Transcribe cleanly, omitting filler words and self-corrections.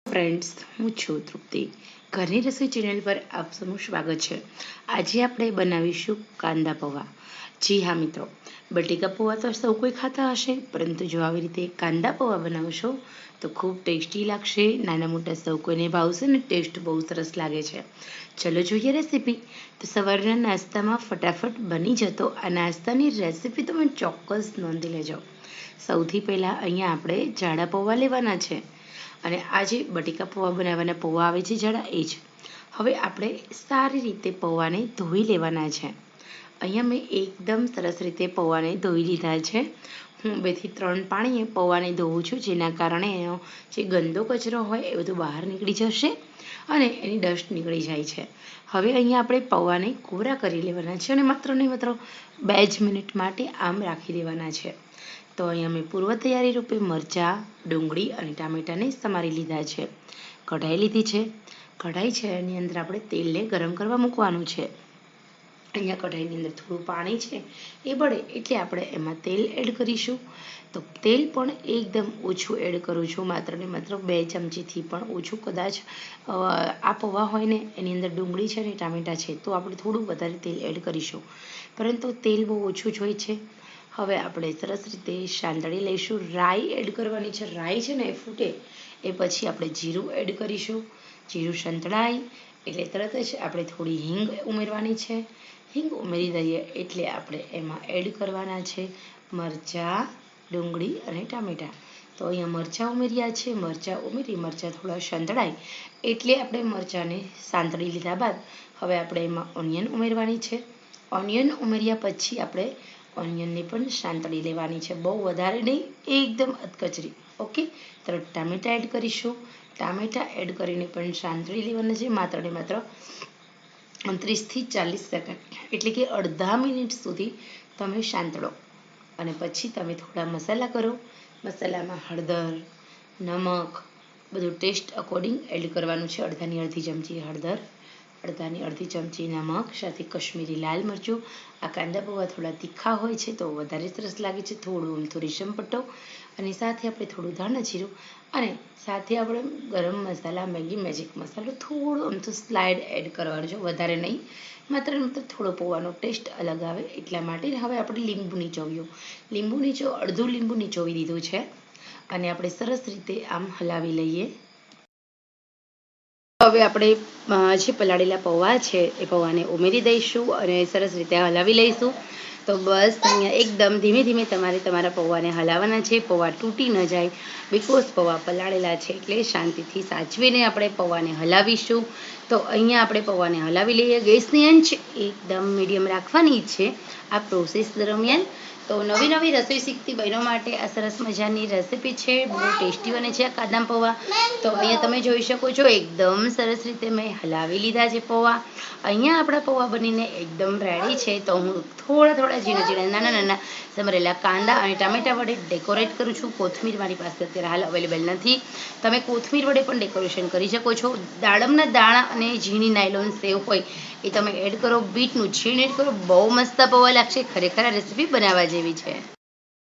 Friends, હું છું તૃપ્તિ. ઘરની રસોઈ ચેનલ પર આપ સૌનું સ્વાગત છે. આજે આપણે બનાવીશું કાંદા પૌવા. જી હા મિત્રો, બટેકા પૌવા તો સૌ કોઈ ખાતા હશે, પરંતુ જો આવી રીતે કાંદા પૌવા બનાવશો તો ખૂબ ટેસ્ટી લાગશે. નાના મોટા સૌ કોઈને ભાવશે ને ટેસ્ટ બહુ સરસ લાગે છે. ચલો જોઈએ રેસીપી. તો સવારના નાસ્તામાં ફટાફટ બની જતો આ નાસ્તાની રેસીપી તમે ચોક્કસ નોંધી લેજો. સૌથી પહેલાં અહીંયા આપણે જાડા પૌવા લેવાના છે. અને આ જે બટેકા પૌવા બનાવવાના પૌવા આવે છે જાડા એ જ. હવે આપણે સારી રીતે પૌવાને ધોઈ લેવાના છે. અહીંયા મેં એકદમ સરસ રીતે પૌવાને ધોઈ લીધા છે. હું 2 થી 3 પાણીએ પૌવાને ધોઉં છું, જેના કારણે એનો જે ગંદો કચરો હોય એ બધું બહાર નીકળી જશે અને એની ડસ્ટ નીકળી જાય છે. હવે અહીંયા આપણે પૌવાને કોરા કરી લેવાના છે અને માત્ર ને માત્ર 2 જ મિનિટ માટે આમ રાખી દેવાના છે. તો અહીંયા મેં પૂર્વ તૈયારી રૂપે મરચાં, ડુંગળી અને ટામેટાને સમારી લીધા છે. કઢાઈ લીધી છે. કઢાઈ છે એની અંદર આપણે તેલને ગરમ કરવા મૂકવાનું છે. અહીંયા કઢાઈની અંદર થોડું પાણી છે, એ બળે એટલે આપણે એમાં તેલ એડ કરીશું. તો તેલ પણ એકદમ ઓછું એડ કરું છું, માત્ર ને માત્ર 2 ચમચીથી પણ ઓછું. કદાચ આ પૌવા હોય ને એની અંદર ડુંગળી છે ને ટામેટાં છે તો આપણે થોડું વધારે તેલ એડ કરીશું, પરંતુ તેલ બહુ ઓછું જ હોય છે. હવે આપણે સરસ રીતે સાંતળી લઈશું. રાઈ એડ કરવાની છે. રાઈ છે ને એ ફૂટે એ પછી આપણે જીરું એડ કરીશું. જીરું સંતળાય એટલે તરત જ આપણે થોડી હિંગ ઉમેરવાની છે. હિંગ ઉમેરી દઈએ એટલે આપણે એમાં એડ કરવાના છે મરચાં, ડુંગળી અને ટામેટાં. તો અહીંયા મરચાં ઉમેર્યા છે. મરચાં થોડા સંતળાય એટલે આપણે મરચાંને સાંતળી લીધા બાદ હવે આપણે એમાં ઓનિયન ઉમેરવાની છે. ઓનિયન ઉમેર્યા પછી આપણે ઓનિયનને પણ સાંતળી લેવાની છે, બહુ વધારે નહીં, એકદમ અધકચરી. ઓકે, તરત ટામેટાં એડ કરીશું. ટામેટાં એડ કરીને પણ સાંતળી લેવાના છે, માત્ર ને માત્ર 30 થી 40 સેકન્ડ, એટલે કે અડધા મિનિટ સુધી તમે સાંતળો અને પછી તમે થોડા મસાલા કરો. મસાલામાં હળદર, નમક બધું ટેસ્ટ અકોર્ડિંગ એડ કરવાનું છે. અડધી ચમચી હળદર, અડધી ચમચી નમક, સાથે કશ્મીરી લાલ મરચું. આ કાંદા પૌવા થોડા તીખા હોય છે તો વધારે સરસ લાગે છે. થોડું અમથું રેશમ પટ્ટો અને સાથે આપણે થોડું ધાણા જીરું અને સાથે આપણે ગરમ મસાલા, મેગી મેજિક મસાલો થોડું અમથું સ્લાઇડ એડ કરવાનું છે, વધારે નહીં, માત્ર થોડો પૌવાનો ટેસ્ટ અલગ આવે એટલા માટે. હવે આપણે અડધું લીંબુ નીચોવી દીધું છે અને આપણે સરસ રીતે આમ હલાવી લઈએ. હવે આપણે જે પલાળેલા પૌવા છે એ પૌવાને ઉમેરી દઈશું અને સરસ રીતે હલાવી લઈશું. તો બસ અહીંયા એકદમ ધીમે ધીમે તમારે તમારા પૌવાને હલાવવાના છે. પૌવા તૂટી ન જાય, બિકોઝ પૌવા પલાળેલા છે એટલે શાંતિથી સાચવીને આપણે પૌવાને હલાવીશું. તો અહીંયા આપણે પૌવાને હલાવી લઈએ. ગેસની આંચ એકદમ મીડિયમ રાખવાની છે આ પ્રોસેસ દરમિયાન. તો નવી રસોઈ શીખતી બહેનો માટે આ સરસ મજાની રેસીપી છે, બહુ ટેસ્ટી બને છે આ કાંદા પૌવા. તો અહીંયા તમે જોઈ શકો છો એકદમ સરસ રીતે મેં હલાવી લીધા છે પૌવા. અહીંયા આપણા પૌવા બનીને એકદમ રેડી છે. તો હું થોડા ઝીણા નાના સમારેલા કાંદા અને ટામેટા વડે ડેકોરેટ કરું છું. કોથમીર મારી પાસે અત્યારે હાલ અવેલેબલ નથી, તમે કોથમીર વડે પણ ડેકોરેશન કરી શકો છો. દાડમના દાણા અને ઝીણી નાયલોન સેવ હોય એ તમે એડ કરો. બીટનું છીણ એડ કરો, બહુ મસ્ત પૌવા લાગશે. ખરેખર આ રેસીપી બનાવવા જેવી છે.